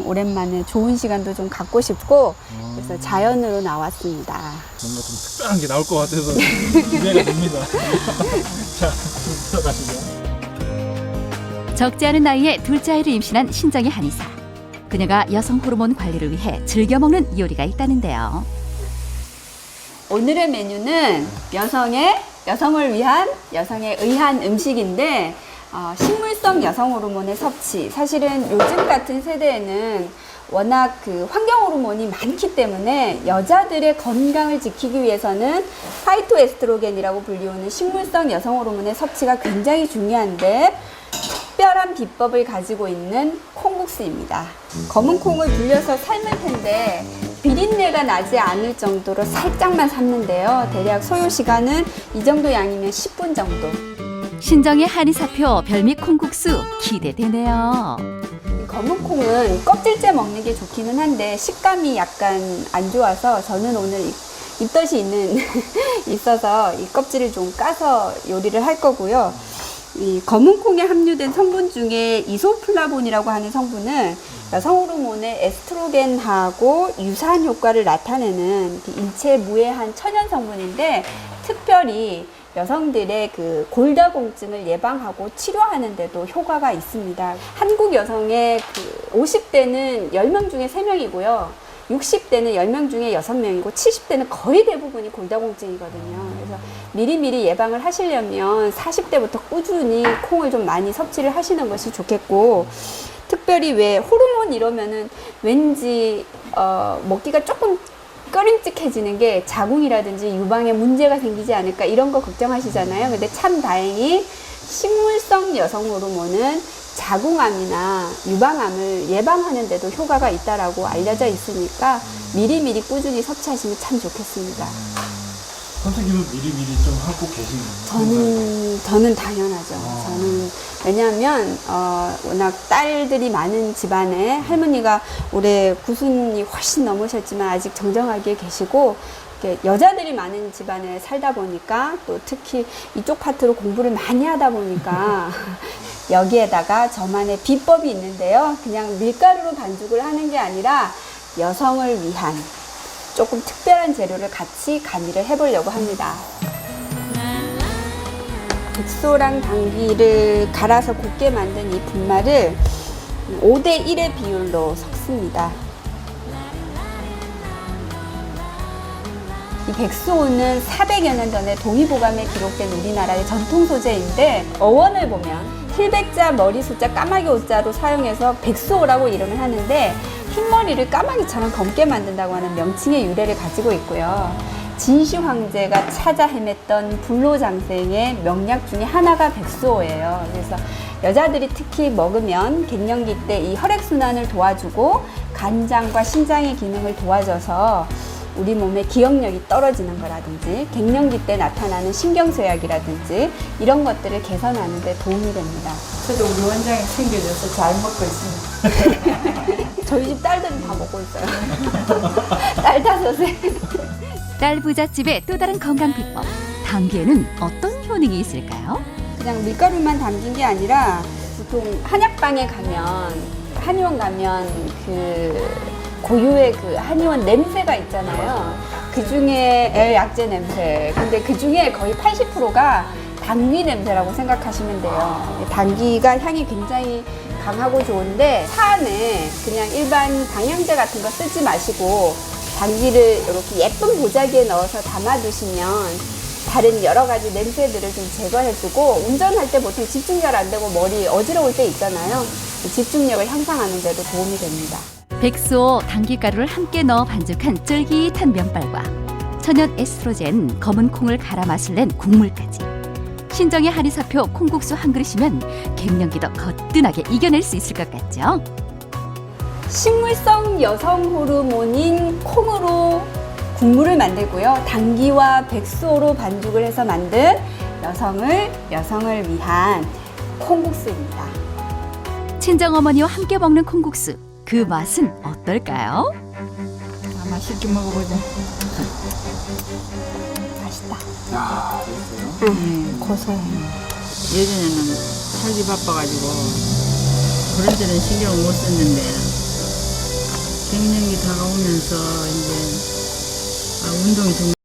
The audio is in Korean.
오랜만에 좋은 시간도 좀 갖고 싶고 그래서 자연으로 나왔습니다. 뭔가 좀 특별한 게 나올 것 같아서 기대가 됩니다. 자, 들어가시죠. 적지 않은 나이에 둘째 아이를 임신한 신정의 한의사. 그녀가 여성 호르몬 관리를 위해 즐겨 먹는 요리가 있다는데요. 오늘의 메뉴는 여성을 위한 여성에 의한 음식인데 식물성 여성 호르몬의 섭취. 사실은 요즘 같은 세대에는 워낙 그 환경 호르몬이 많기 때문에 여자들의 건강을 지키기 위해서는 파이토에스트로겐이라고 불리우는 식물성 여성 호르몬의 섭취가 굉장히 중요한데 특별한 비법을 가지고 있는 콩국수입니다. 검은 콩을 불려서 삶을 텐데 비린내가 나지 않을 정도로 살짝만 삶는데요. 대략 소요 시간은 이 정도 양이면 10분 정도. 신정의 한의사표 별미 콩국수 기대되네요. 검은 콩은 껍질째 먹는 게 좋기는 한데 식감이 약간 안 좋아서 저는 오늘 입덧이 있어서 이 껍질을 좀 까서 요리를 할 거고요. 이 검은 콩에 함유된 성분 중에 이소플라본이라고 하는 성분은 여성 호르몬의 에스트로겐하고 유사한 효과를 나타내는 일체 무해한 천연 성분인데 특별히 여성들의 그 골다공증을 예방하고 치료하는 데도 효과가 있습니다. 한국 여성의 그 50대는 10명 중에 3명이고요. 60대는 10명 중에 6명이고 70대는 거의 대부분이 골다공증이거든요. 그래서 미리미리 예방을 하시려면 40대부터 꾸준히 콩을 좀 많이 섭취를 하시는 것이 좋겠고 특별히 왜 호르몬 이러면은 왠지 먹기가 조금 꺼림칙해지는 게 자궁이라든지 유방에 문제가 생기지 않을까 이런 거 걱정하시잖아요. 근데 참 다행히 식물성 여성 호르몬은 자궁암이나 유방암을 예방하는 데도 효과가 있다라고 알려져 있으니까 미리미리 꾸준히 섭취하시면 참 좋겠습니다. 선생님은 미리미리 좀 하고 계신가요? 저는 당연하죠. 저는 왜냐하면 워낙 딸들이 많은 집안에 할머니가 올해 90이 훨씬 넘으셨지만 아직 정정하게 계시고 여자들이 많은 집안에 살다 보니까 또 특히 이쪽 파트로 공부를 많이 하다 보니까 여기에다가 저만의 비법이 있는데요. 그냥 밀가루로 반죽을 하는 게 아니라 여성을 위한 조금 특별한 재료를 같이 가미를 해보려고 합니다. 백소랑 당귀를 갈아서 곱게 만든 이 분말을 5대1의 비율로 섞습니다. 이 백수호는 400여 년 전에 동의보감에 기록된 우리나라의 전통 소재인데 어원을 보면 힐백자, 머리숫자, 까마귀 오자로 사용해서 백수호라고 이름을 하는데 흰머리를 까마귀처럼 검게 만든다고 하는 명칭의 유래를 가지고 있고요. 진시 황제가 찾아 헤맸던 불로장생의 명약 중에 하나가 백수호예요. 그래서 여자들이 특히 먹으면 갱년기 때 이 혈액순환을 도와주고 간장과 신장의 기능을 도와줘서 우리 몸의 기억력이 떨어지는 거라든지 갱년기 때 나타나는 신경쇠약이라든지 이런 것들을 개선하는 데 도움이 됩니다. 저도 우리 원장이 챙겨줘서 잘 먹고 있습니다. 저희 집 딸들은 다 먹고 있어요. 딸 5에. 딸 부잣집의 또 다른 건강 비법. 당귀에는 어떤 효능이 있을까요? 그냥 밀가루만 담긴 게 아니라 보통 한약방에 가면 한의원 가면 그 고유의 그 한의원 냄새가 있잖아요. 그 중에 약재 냄새. 근데 그 중에 거의 80%가 당귀 냄새라고 생각하시면 돼요. 당귀가 향이 굉장히 강하고 좋은데 차 안에 그냥 일반 방향제 같은 거 쓰지 마시고 당귀를 이렇게 예쁜 보자기에 넣어서 담아두시면 다른 여러 가지 냄새들을 좀 제거해주고 운전할 때 보통 집중 잘 안 되고 머리 어지러울 때 있잖아요. 집중력을 향상하는 데도 도움이 됩니다. 백소, 당귀가루를 함께 넣어 반죽한 쫄깃한 면발과 천연 에스트로겐, 검은 콩을 갈아 맛을 낸 국물까지 신정의 한의사표 콩국수 한 그릇이면 갱년기도 거뜬하게 이겨낼 수 있을 것 같죠? 식물성 여성 호르몬인 콩으로 국물을 만들고요. 당귀와 백수호로 반죽을 해서 만든 여성을 위한 콩국수입니다. 친정어머니와 함께 먹는 콩국수, 그 맛은 어떨까요? 맛있게 먹어보자. 맛있다. 야, 됐어요. 고소해. 예전에는 살기 바빠가지고 그런 데는 신경을 못 썼는데 생명이 다가오면서 이제 운동이 좀